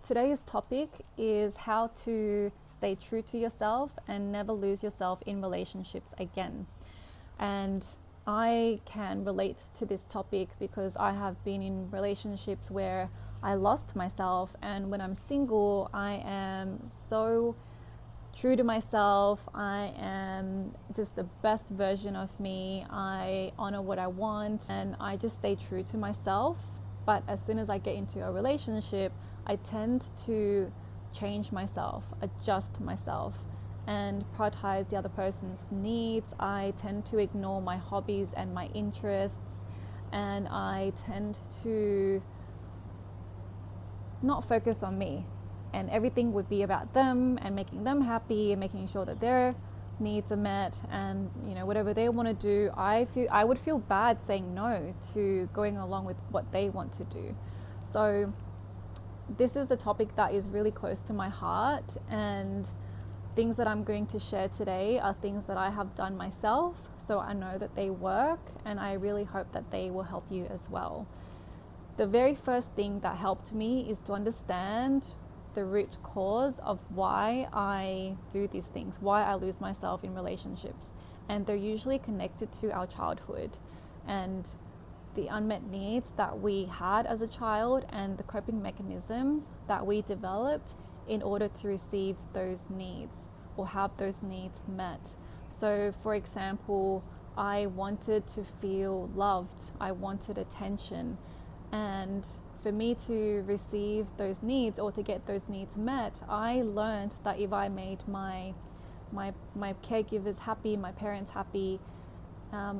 Today's topic is how to stay true to yourself and never lose yourself in relationships again. And I can relate to this topic because I have been in relationships where I lost myself, and when I'm single, I am so true to myself. I am just the best version of me. I honor what I want and I just stay true to myself. But as soon as I get into a relationship, I tend to change myself, adjust myself, and prioritize the other person's needs. I tend to ignore my hobbies and my interests, and I tend to not focus on me, and everything would be about them and making them happy and making sure that their needs are met, and whatever they want to do, I would feel bad saying no to going along with what they want to do. So this is a topic that is really close to my heart, and things that I'm going to share today are things that I have done myself, so I know that they work, and I really hope that they will help you as well. The very first thing that helped me is to understand the root cause of why I do these things, why I lose myself in relationships. And they're usually connected to our childhood and the unmet needs that we had as a child and the coping mechanisms that we developed in order to receive those needs or have those needs met. So for example, I wanted to feel loved, I wanted attention, and for me to receive those needs or to get those needs met, I learned that if I made my caregivers happy, my parents happy,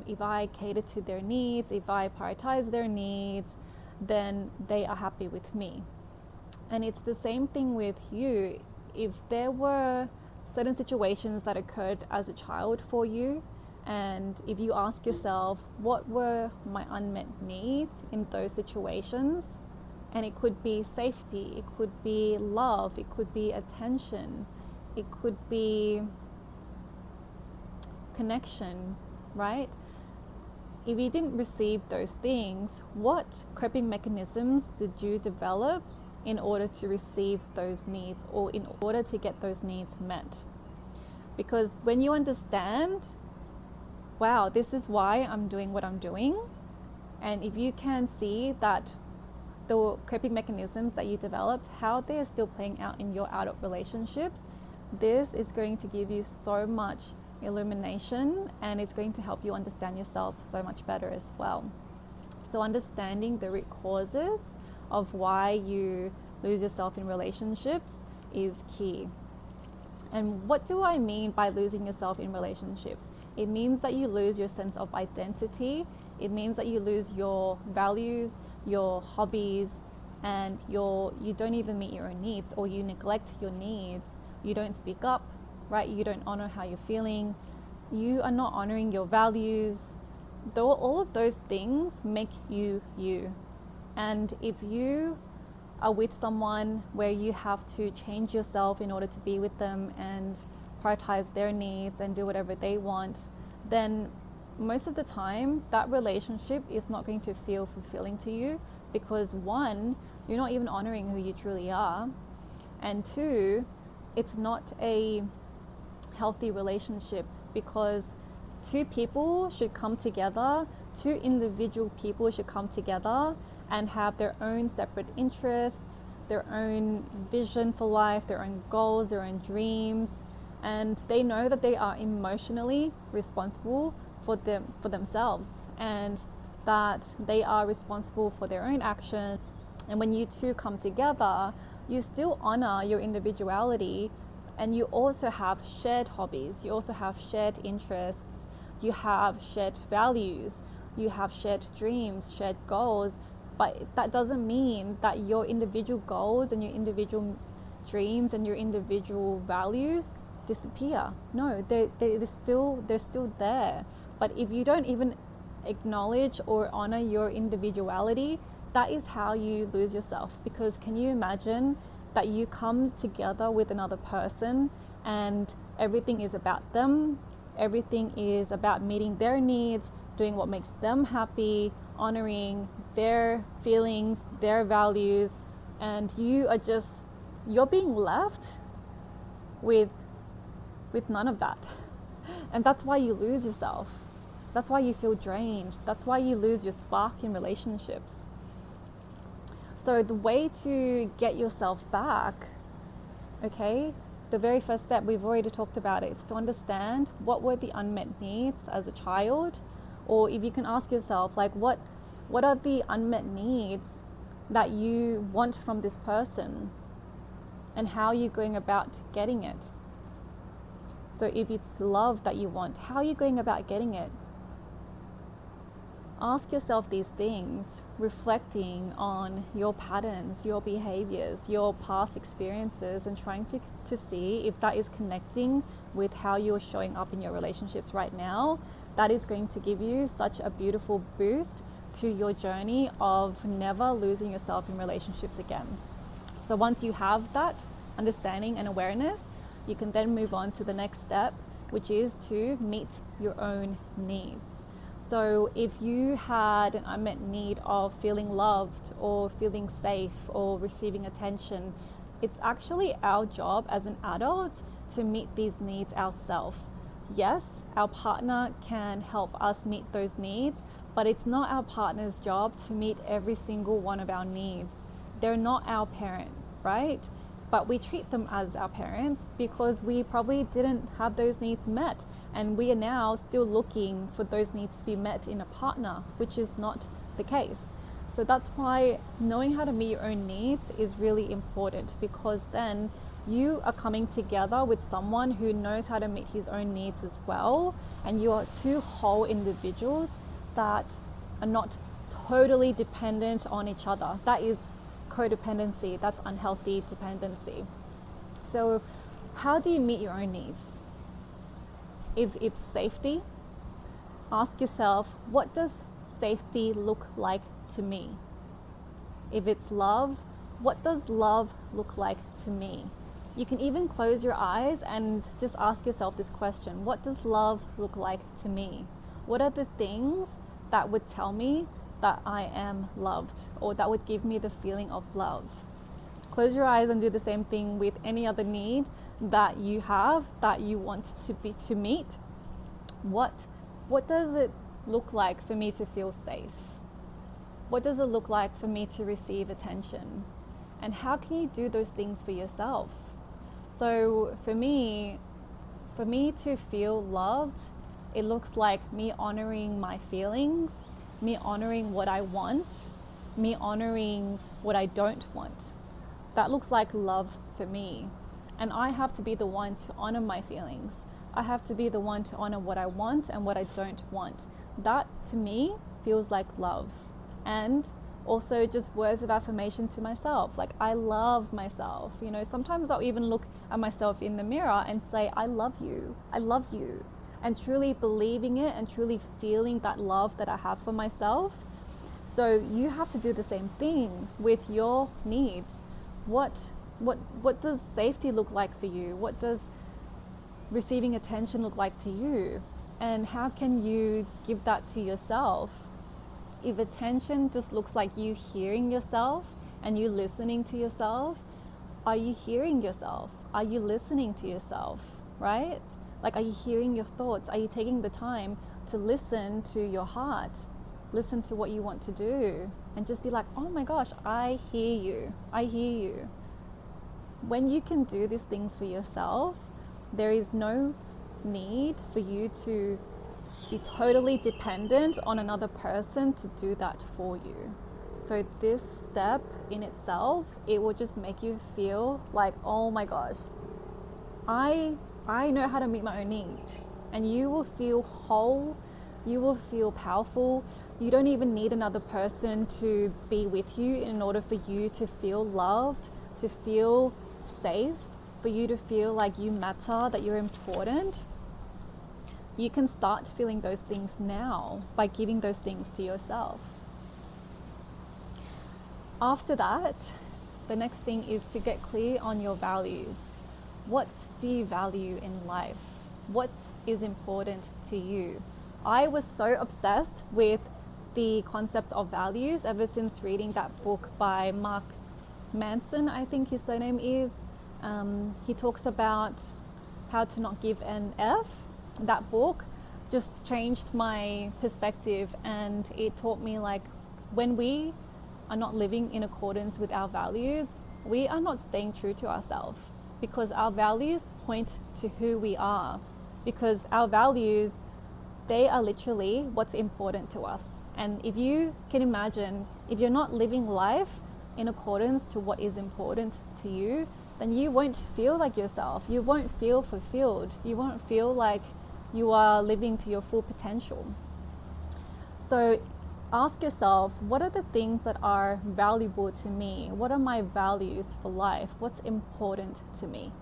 if I cater to their needs, if I prioritize their needs, then they are happy with me. And it's the same thing with you. If there were certain situations that occurred as a child for you, and if you ask yourself, what were my unmet needs in those situations? And it could be safety, it could be love, it could be attention, it could be connection, right? If you didn't receive those things, what coping mechanisms did you develop in order to receive those needs or in order to get those needs met? Because when you understand, wow, this is why I'm doing what I'm doing, and if you can see that the coping mechanisms that you developed, how they're still playing out in your adult relationships, this is going to give you so much illumination, and it's going to help you understand yourself so much better as well. So understanding the root causes of why you lose yourself in relationships is key. And what do I mean by losing yourself in relationships? It means that you lose your sense of identity. It means that you lose your values, your hobbies, and you don't even meet your own needs, or you neglect your needs. You don't speak up, right? You don't honor how you're feeling. You are not honoring your values. Though all of those things make you you. And if you are with someone where you have to change yourself in order to be with them and prioritize their needs and do whatever they want, then most of the time that relationship is not going to feel fulfilling to you, because one, you're not even honoring who you truly are, and two, it's not a healthy relationship, because two people should come together, two individual people should come together and have their own separate interests, their own vision for life, their own goals, their own dreams, and they know that they are emotionally responsible for themselves, and that they are responsible for their own actions. And when you two come together, you still honor your individuality, and you also have shared hobbies, you also have shared interests, you have shared values, you have shared dreams, shared goals. But that doesn't mean that your individual goals and your individual dreams and your individual values disappear. No, they're still there. But if you don't even acknowledge or honor your individuality, that is how you lose yourself. Because can you imagine that you come together with another person and everything is about them, everything is about meeting their needs, doing what makes them happy, honoring their feelings, their values, and you are just you're being left with none of that. And that's why you lose yourself. That's why you feel drained. That's why you lose your spark in relationships. So the way to get yourself back, okay, the very first step, we've already talked about it, is to understand what were the unmet needs as a child. Or if you can ask yourself, like, what are the unmet needs that you want from this person, and how are you going about getting it? So if it's love that you want, how are you going about getting it? Ask yourself these things, reflecting on your patterns, your behaviors, your past experiences, and trying to see if that is connecting with how you're showing up in your relationships right now. That is going to give you such a beautiful boost to your journey of never losing yourself in relationships again. So once you have that understanding and awareness, you can then move on to the next step, which is to meet your own needs. So if you had an unmet need of feeling loved or feeling safe or receiving attention, it's actually our job as an adult to meet these needs ourselves. Yes, our partner can help us meet those needs, but it's not our partner's job to meet every single one of our needs. They're not our parent, right? But we treat them as our parents because we probably didn't have those needs met, and we are now still looking for those needs to be met in a partner, which is not the case. So that's why knowing how to meet your own needs is really important, because then you are coming together with someone who knows how to meet his own needs as well, and you are two whole individuals that are not totally dependent on each other. That is codependency, that's unhealthy dependency. So how do you meet your own needs? If it's safety, ask yourself, what does safety look like to me? If it's love, what does love look like to me? You can even close your eyes and just ask yourself this question: what does love look like to me? What are the things that would tell me that I am loved, or that would give me the feeling of love? Close your eyes and do the same thing with any other need that you have that you want to meet. What does it look like for me to feel safe? What does it look like for me to receive attention? And how can you do those things for yourself? So for me to feel loved, it looks like me honoring my feelings, me honoring what I want, me honoring what I don't want. That looks like love for me. And I have to be the one to honor my feelings. I have to be the one to honor what I want and what I don't want. That to me feels like love. And also just words of affirmation to myself, like I love myself. You know, sometimes I'll even look at myself in the mirror and say, I love you, and truly believing it and truly feeling that love that I have for myself. So you have to do the same thing with your needs. What does safety look like for you? What does receiving attention look like to you? And how can you give that to yourself? If attention just looks like you hearing yourself and you listening to yourself, are you hearing yourself? Are you listening to yourself, right? Like, are you hearing your thoughts? Are you taking the time to listen to your heart? Listen to what you want to do and just be like, oh my gosh, I hear you. I hear you. When you can do these things for yourself, there is no need for you to be totally dependent on another person to do that for you. So this step in itself, it will just make you feel like, oh my gosh, I know how to meet my own needs. And you will feel whole, you will feel powerful. You don't even need another person to be with you in order for you to feel loved, to feel safe, for you to feel like you matter, that you're important. You can start feeling those things now by giving those things to yourself. After that, the next thing is to get clear on your values. What do you value in life? What is important to you? I was so obsessed with the concept of values ever since reading that book by Mark Manson, I think his surname is. He talks about how to not give an F. That book just changed my perspective, and it taught me, like, when we are not living in accordance with our values, we are not staying true to ourselves, because our values point to who we are, because our values, they are literally what's important to us. And if you can imagine, if you're not living life in accordance to what is important to you, then you won't feel like yourself. You won't feel fulfilled. You won't feel like you are living to your full potential. So ask yourself, what are the things that are valuable to me? What are my values for life? What's important to me?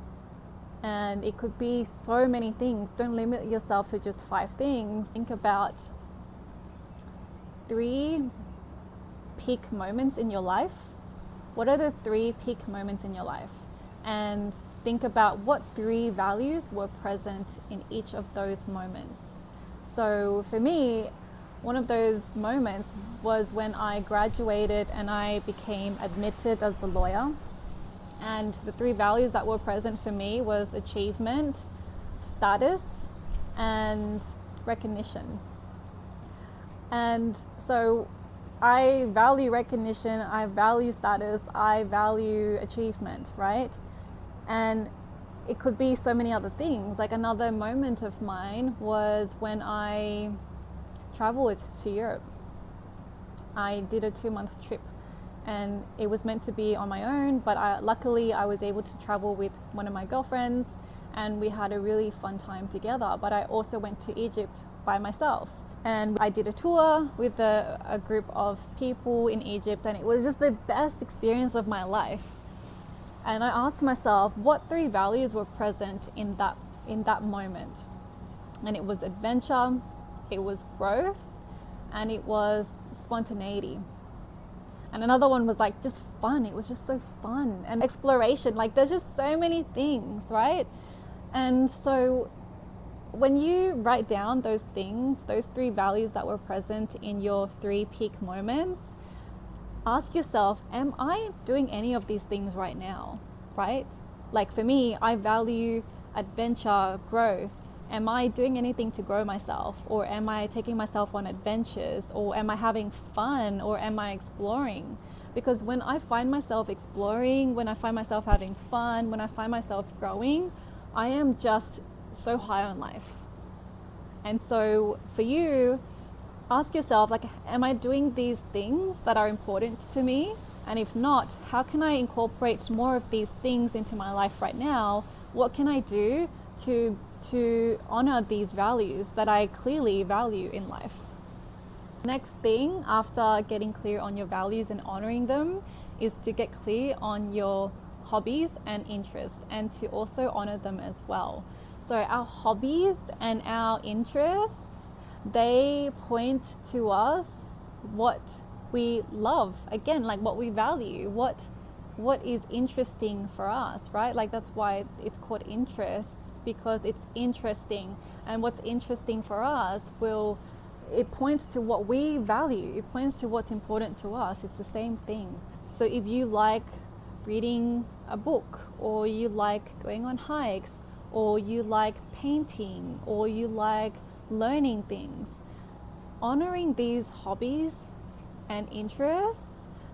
And it could be so many things. Don't limit yourself to just 5 things. Think about 3 peak moments in your life. What are the 3 peak moments in your life? And think about what 3 values were present in each of those moments. So for me, one of those moments was when I graduated and I became admitted as a lawyer. And the 3 values that were present for me was achievement, status, and recognition. And so I value recognition, I value status, I value achievement, right? And it could be so many other things. Like, another moment of mine was when I traveled to Europe. I did a 2-month trip, and it was meant to be on my own, but luckily I was able to travel with one of my girlfriends, and we had a really fun time together. But I also went to Egypt by myself, and I did a tour with a group of people in Egypt, and it was just the best experience of my life. And I asked myself, what 3 values were present in that moment? And it was adventure, it was growth, and it was spontaneity. And another one was like just fun. It was just so fun, and exploration. Like, there's just so many things, right? And so when you write down those things, those 3 values that were present in your 3 peak moments, ask yourself, am I doing any of these things right now, right? Like, for me, I value adventure, growth. Am I doing anything to grow myself? Or am I taking myself on adventures? Or am I having fun? Or am I exploring? Because when I find myself exploring, when I find myself having fun, when I find myself growing, I am just so high on life. And so for you, ask yourself, like, am I doing these things that are important to me? And if not, how can I incorporate more of these things into my life right now? What can I do to honor these values that I clearly value in life? Next thing, after getting clear on your values and honoring them, is to get clear on your hobbies and interests, and to also honor them as well. So our hobbies and our interests, they point to us what we love, again, like what we value, what is interesting for us, right? Like, that's why it's called interests, because it's interesting, and what's interesting for us it points to what we value, it points to what's important to us. It's the same thing. So if you like reading a book, or you like going on hikes, or you like painting, or you like learning things, honoring these hobbies and interests,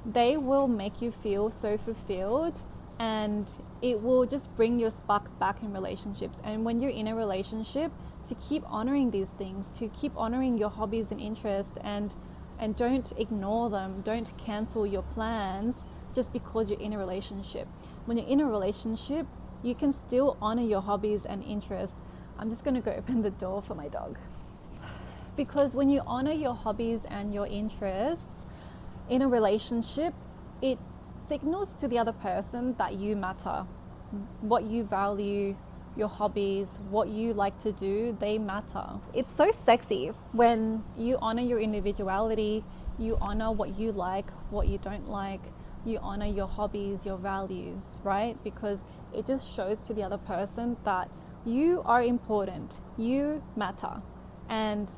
they will make you feel so fulfilled, and it will just bring your spark back in relationships. And when you're in a relationship, to keep honoring these things, to keep honoring your hobbies and interests, and don't ignore them. Don't cancel your plans just because you're in a relationship. When you're in a relationship, you can still honor your hobbies and interests. I'm just going to go open the door for my dog. Because when you honor your hobbies and your interests in a relationship, it signals to the other person that you matter. What you value, your hobbies, what you like to do, they matter. It's so sexy when you honor your individuality, you honor what you like, what you don't like, you honor your hobbies, your values, right? Because it just shows to the other person that you are important, you matter, and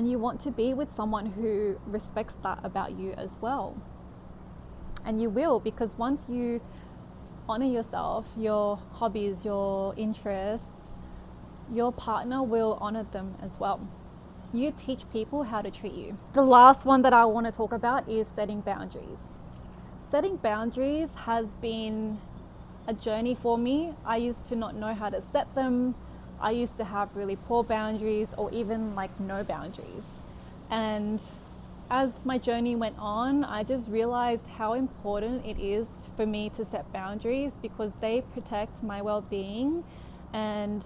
you want to be with someone who respects that about you as well. And you will, because once you honor yourself, your hobbies, your interests, your partner will honor them as well. You teach people how to treat you. The last one that I want to talk about is setting boundaries. Setting boundaries has been a journey for me. I used to not know how to set them. I used to have really poor boundaries, or even like no boundaries. And as my journey went on, I just realized how important it is for me to set boundaries, because they protect my well-being. And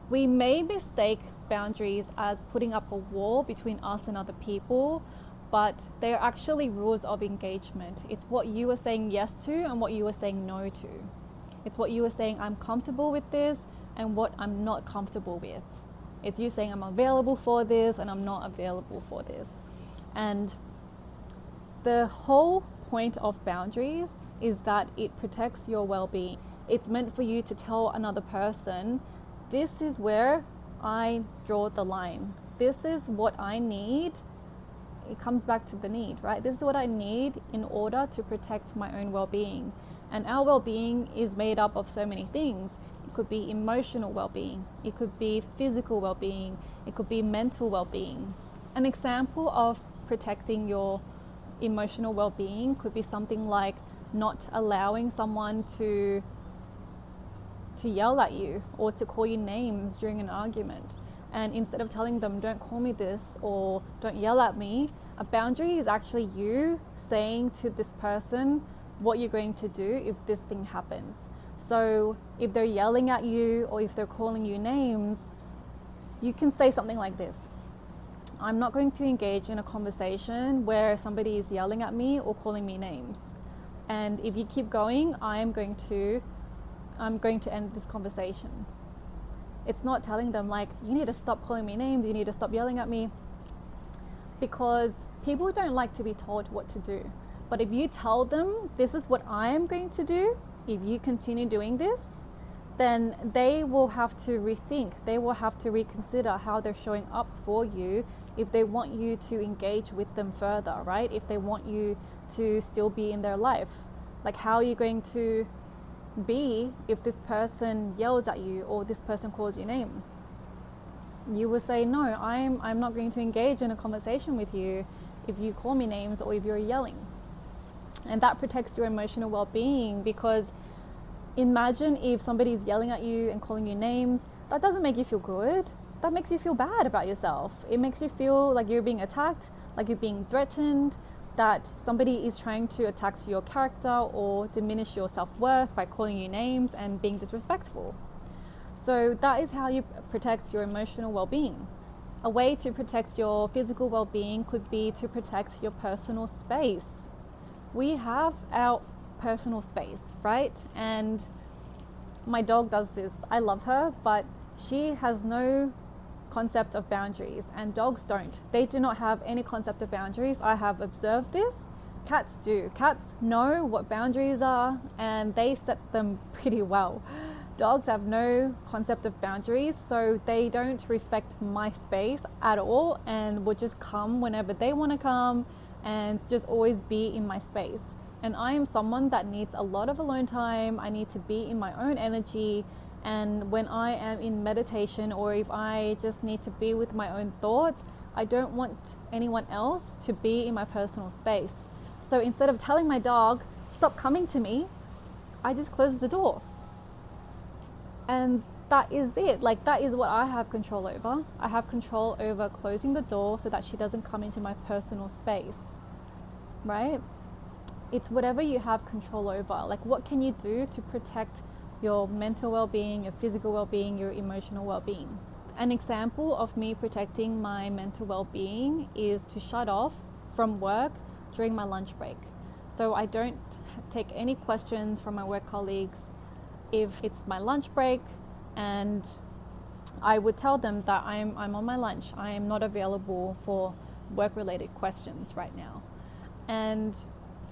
we may mistake boundaries as putting up a wall between us and other people, but they're actually rules of engagement. It's what you are saying yes to and what you are saying no to. It's what you are saying, I'm comfortable with this, and what I'm not comfortable with. It's you saying I'm available for this and I'm not available for this. And the whole point of boundaries is that it protects your well-being. It's meant for you to tell another person, this is where I draw the line. This is what I need. It comes back to the need, right? This is what I need in order to protect my own well-being. And our well-being is made up of so many things. It could be emotional well-being. It could be physical well-being. It could be mental well-being. An example of protecting your emotional well-being could be something like not allowing someone to yell at you or to call you names during an argument. And instead of telling them, don't call me this or don't yell at me, a boundary is actually you saying to this person what you're going to do if this thing happens. So if they're yelling at you or if they're calling you names, you can say something like this: I'm not going to engage in a conversation where somebody is yelling at me or calling me names. And if you keep going, I'm going to end this conversation. It's not telling them like, you need to stop calling me names, you need to stop yelling at me, because people don't like to be told what to do. But if you tell them, this is what I am going to do, if you continue doing this, then they will have to rethink, they will have to reconsider how they're showing up for you if they want you to engage with them further, right? If they want you to still be in their life. Like, how are you going to be if this person yells at you or this person calls your name? You will say, no, I'm not going to engage in a conversation with you if you call me names or if you're yelling. And that protects your emotional well-being, because imagine if somebody's yelling at you and calling you names. That doesn't make you feel good. That makes you feel bad about yourself. It makes you feel like you're being attacked, like you're being threatened, that somebody is trying to attack your character or diminish your self-worth by calling you names and being disrespectful. So that is how you protect your emotional well-being. A way to protect your physical well-being could be to protect your personal space. We have our personal space, right? And my dog does this. I love her, but she has no concept of boundaries, and dogs don't. They do not have any concept of boundaries. I have observed this. Cats do. Cats know what boundaries are and they set them pretty well. Dogs have no concept of boundaries, so they don't respect my space at all and will just come whenever they want to come and just always be in my space. And I am someone that needs a lot of alone time. I need to be in my own energy. And when I am in meditation, or if I just need to be with my own thoughts, I don't want anyone else to be in my personal space. So instead of telling my dog, stop coming to me, I just close the door. And that is it. Like, that is what I have control over. I have control over closing the door so that she doesn't come into my personal space, right? It's whatever you have control over. Like, what can you do to protect your mental well-being, your physical well-being, your emotional well-being? An example of me protecting my mental well-being is to shut off from work during my lunch break. So I don't take any questions from my work colleagues if it's my lunch break, and I would tell them that I'm on my lunch. I am not available for work-related questions right now. And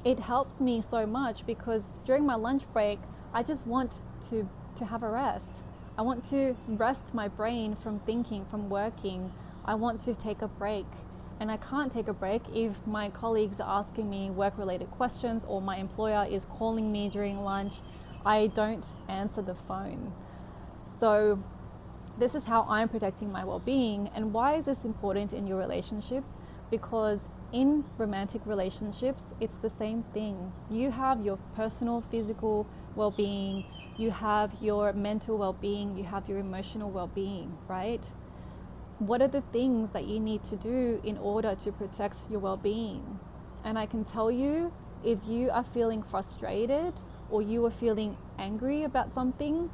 it helps me so much, because during my lunch break, I just want to have a rest. I want to rest my brain from thinking, from working. I want to take a break And I can't take a break if my colleagues are asking me work-related questions or my employer is calling me during lunch. I don't answer the phone. So this is how I'm protecting my well-being. And why is this important in your relationships? Because in romantic relationships, it's the same thing. You have your personal physical well-being, you have your mental well-being, you have your emotional well-being, right? What are the things that you need to do in order to protect your well-being? And I can tell you, if you are feeling frustrated or you are feeling angry about something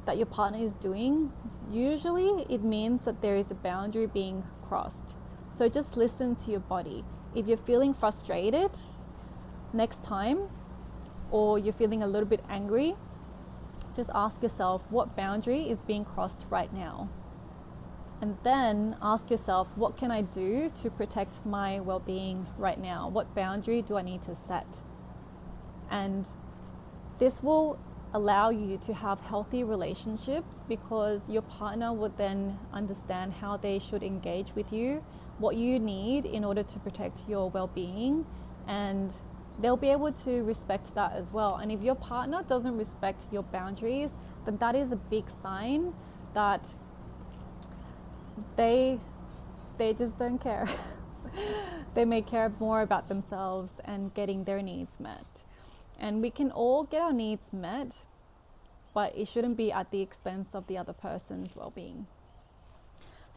that your partner is doing, usually it means that there is a boundary being crossed. So just listen to your body. If you're feeling frustrated next time, or you're feeling a little bit angry, just ask yourself, what boundary is being crossed right now? And then ask yourself, what can I do to protect my well-being right now? What boundary do I need to set? And this will allow you to have healthy relationships, because your partner would then understand how they should engage with you, what you need in order to protect your well-being, and they'll be able to respect that as well. And if your partner doesn't respect your boundaries, then that is a big sign that they just don't care. They may care more about themselves and getting their needs met. And we can all get our needs met, but it shouldn't be at the expense of the other person's well-being.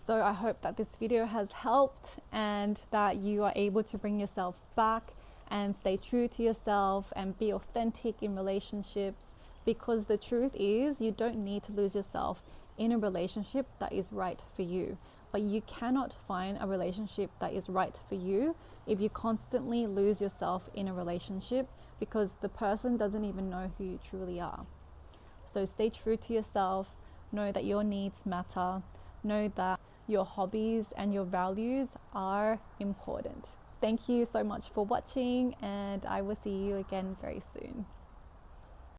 So I hope that this video has helped and that you are able to bring yourself back and stay true to yourself and be authentic in relationships, because the truth is, you don't need to lose yourself in a relationship that is right for you. But you cannot find a relationship that is right for you if you constantly lose yourself in a relationship, because the person doesn't even know who you truly are. So stay true to yourself, know that your needs matter, know that your hobbies and your values are important. Thank you so much for watching, and I will see you again very soon.